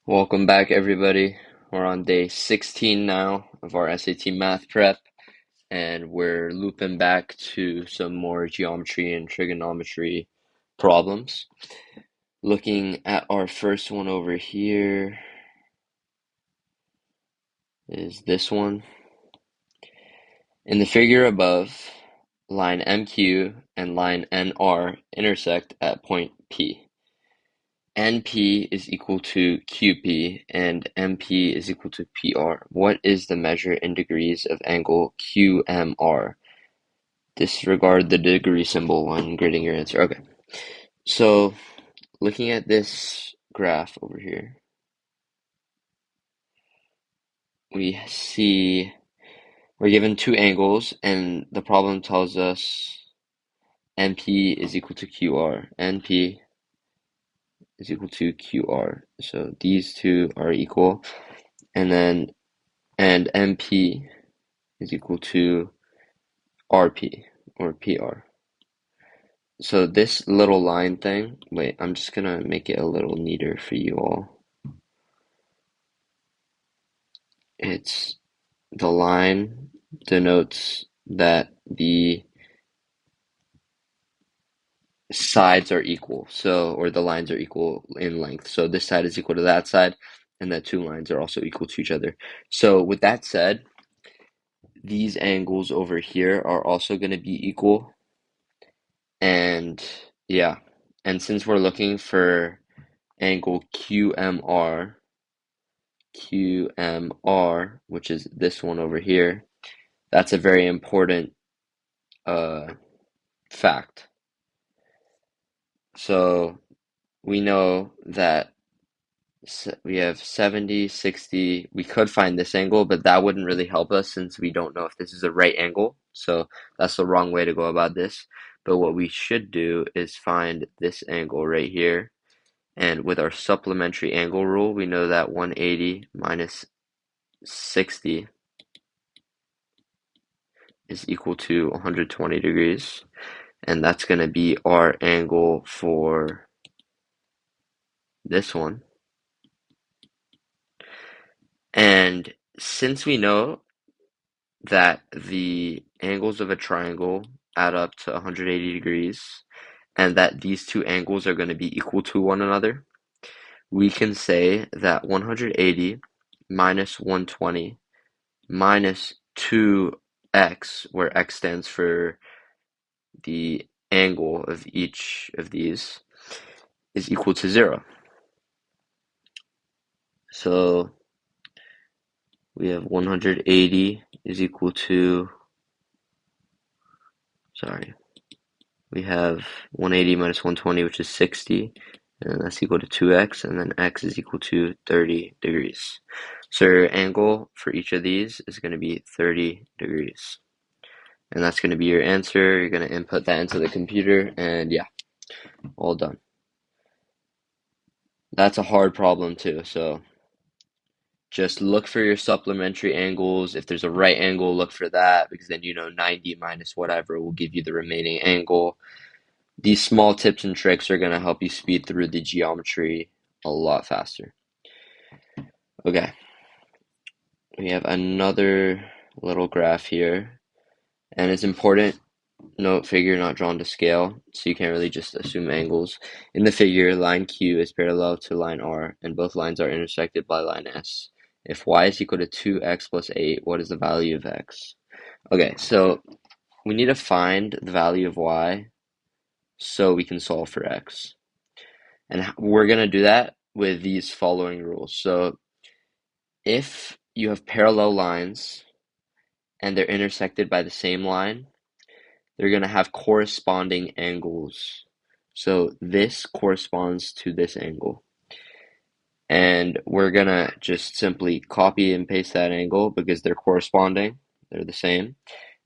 Welcome back, everybody. We're on day 16 now of our SAT math prep, and we're looping back to some more geometry and trigonometry problems. Looking at our first one over here is this one. In the figure above, line MQ and line NR intersect at point P. NP is equal to QP and MP is equal to PR. What is the measure in degrees of angle QMR? Disregard the degree symbol when grading your answer. Okay, so looking at this graph over here, we see we're given two angles and the problem tells us NP is equal to QR. NP is equal to QR. So these two are equal. And MP is equal to RP or PR. So this little line thing, wait, I'm just gonna make it a little neater for you all. It's the line denotes that the sides are equal, or the lines are equal in length. So this side is equal to that side, and the two lines are also equal to each other. So with that said, these angles over here are also going to be equal. And yeah, and since we're looking for angle QMR, which is this one over here, that's a very important fact. So we know that we have 70, 60. We could find this angle, but that wouldn't really help us since we don't know if this is a right angle. So that's the wrong way to go about this. But what we should do is find this angle right here. And with our supplementary angle rule, we know that 180 minus 60 is equal to 120 degrees. And that's going to be our angle for this one. And since we know that the angles of a triangle add up to 180 degrees and that these two angles are going to be equal to one another, we can say that 180 minus 120 minus 2x, where x stands for the angle of each of these, is equal to 0. So we have 180 is equal to, we have 180 minus 120, which is 60, and that's equal to 2x, and then x is equal to 30 degrees. So your angle for each of these is going to be 30 degrees. And that's going to be your answer. You're going to input that into the computer, and yeah, all done. That's a hard problem too, so just look for your supplementary angles. If there's a right angle, look for that, because then 90 minus whatever will give you the remaining angle. These small tips and tricks are going to help you speed through the geometry a lot faster. Okay, we have another little graph here, and it's important. Note figure not drawn to scale, so you can't really just assume angles. In the figure, line Q is parallel to line R, and both lines are intersected by line S. If y is equal to 2x plus 8, what is the value of x? Okay, so we need to find the value of y so we can solve for x. And we're going to do that with these following rules. So if you have parallel lines and they're intersected by the same line, they're going to have corresponding angles. So this corresponds to this angle. And we're going to just simply copy and paste that angle because they're corresponding, they're the same.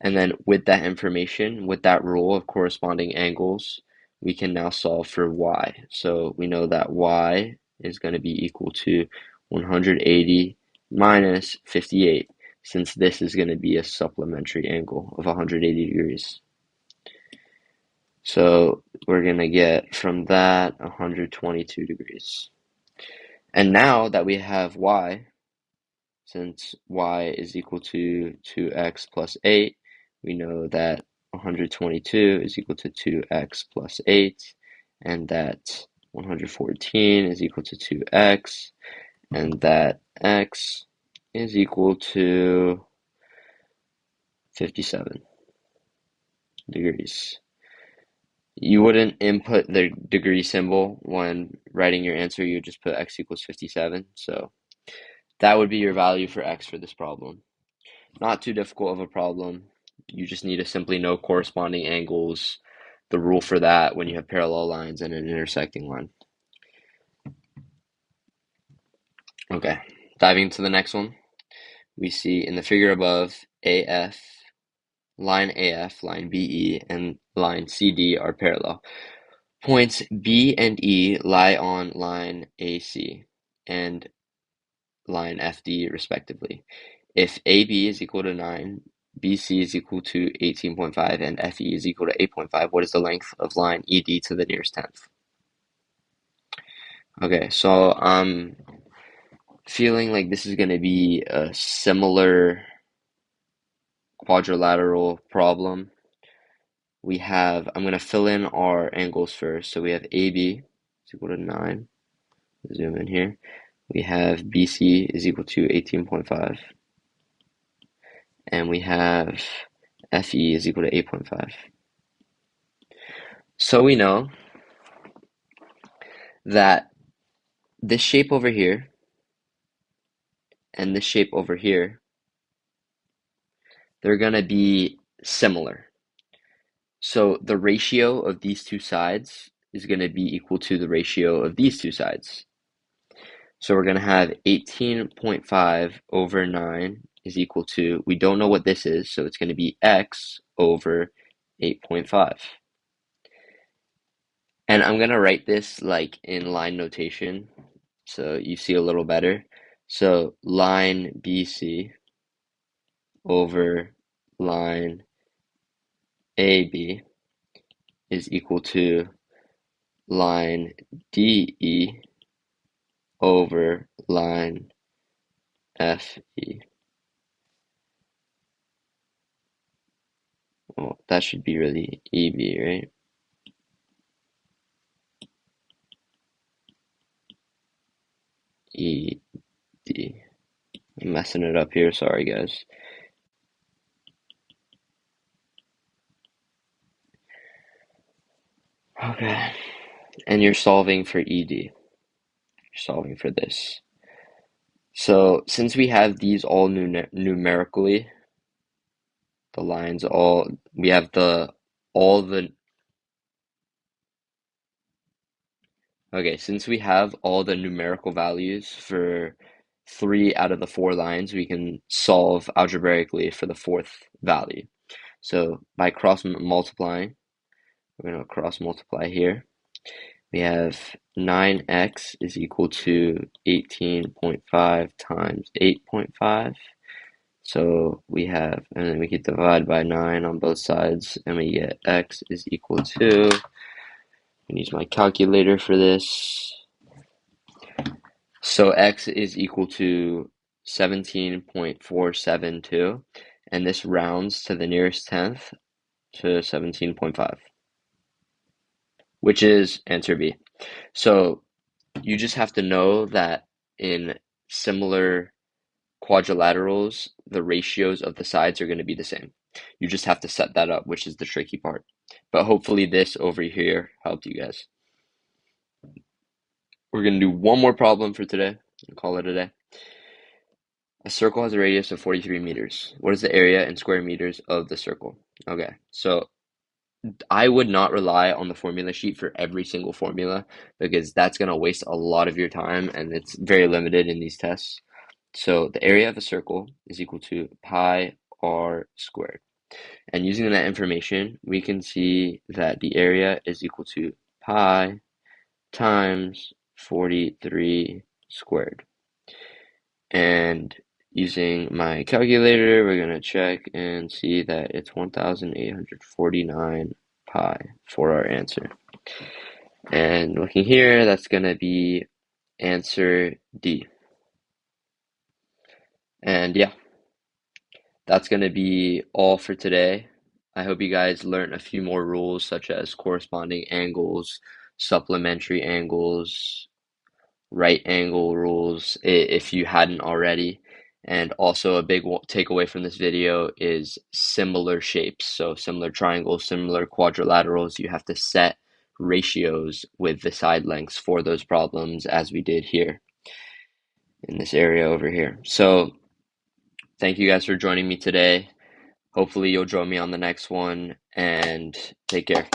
And then with that information, with that rule of corresponding angles, we can now solve for y. So we know that y is going to be equal to 180 minus 58, since this is going to be a supplementary angle of 180 degrees. So we're going to get from that 122 degrees. And now that we have y, since y is equal to 2x plus 8, we know that 122 is equal to 2x plus 8, and that 114 is equal to 2x, and that x is equal to 57 degrees. You wouldn't input the degree symbol when writing your answer, you would just put x equals 57. So that would be your value for x for this problem. Not too difficult of a problem. You just need to simply know corresponding angles, the rule for that when you have parallel lines and an intersecting line. Okay, diving to the next one. We see in the figure above, line AF, line BE, and line CD are parallel. Points B and E lie on line AC and line FD respectively. If AB is equal to 9, BC is equal to 18.5, and FE is equal to 8.5, what is the length of line ED to the nearest tenth? Okay, so I'm feeling like this is going to be a similar quadrilateral problem. I'm going to fill in our angles first. So we have AB is equal to 9. Zoom in here. We have BC is equal to 18.5. And we have FE is equal to 8.5. So we know that this shape over here and this shape over here, they're going to be similar. So the ratio of these two sides is going to be equal to the ratio of these two sides. So we're going to have 18.5 over 9 is equal to, we don't know what this is, so it's going to be x over 8.5. And I'm going to write this like in line notation so you see a little better. So line BC over line AB is equal to line DE over line FE. Well, that should be really EB, right? ED. I'm messing it up here, sorry guys. Okay, and you're solving for ED. You're solving for this. So since we have these all numerically, the lines all, we have all the, okay, since we have all the numerical values for 3 out of the 4 lines, we can solve algebraically for the 4th value. So by cross multiplying, we're going to cross multiply here. We have 9x is equal to 18.5 times 8.5. So we have, and then we can divide by 9 on both sides, and we get x is equal to, I can use my calculator for this. So x is equal to 17.472, and this rounds to the nearest tenth to 17.5, which is answer B. So you just have to know that in similar quadrilaterals, the ratios of the sides are going to be the same. You just have to set that up, which is the tricky part. But hopefully this over here helped you guys. We're going to do one more problem for today and call it a day. A circle has a radius of 43 meters. What is the area in square meters of the circle? Okay, so I would not rely on the formula sheet for every single formula because that's going to waste a lot of your time and it's very limited in these tests. So the area of a circle is equal to pi r squared. And using that information, we can see that the area is equal to pi times 43 squared. And using my calculator, we're going to check and see that it's 1,849 pi for our answer. And looking here, that's going to be answer D. And yeah, that's going to be all for today. I hope you guys learned a few more rules such as corresponding angles, supplementary angles, right angle rules if you hadn't already. And also a big takeaway from this video is similar shapes. So similar triangles, similar quadrilaterals, you have to set ratios with the side lengths for those problems as we did here in this area over here. So thank you guys for joining me today. Hopefully you'll join me on the next one and take care.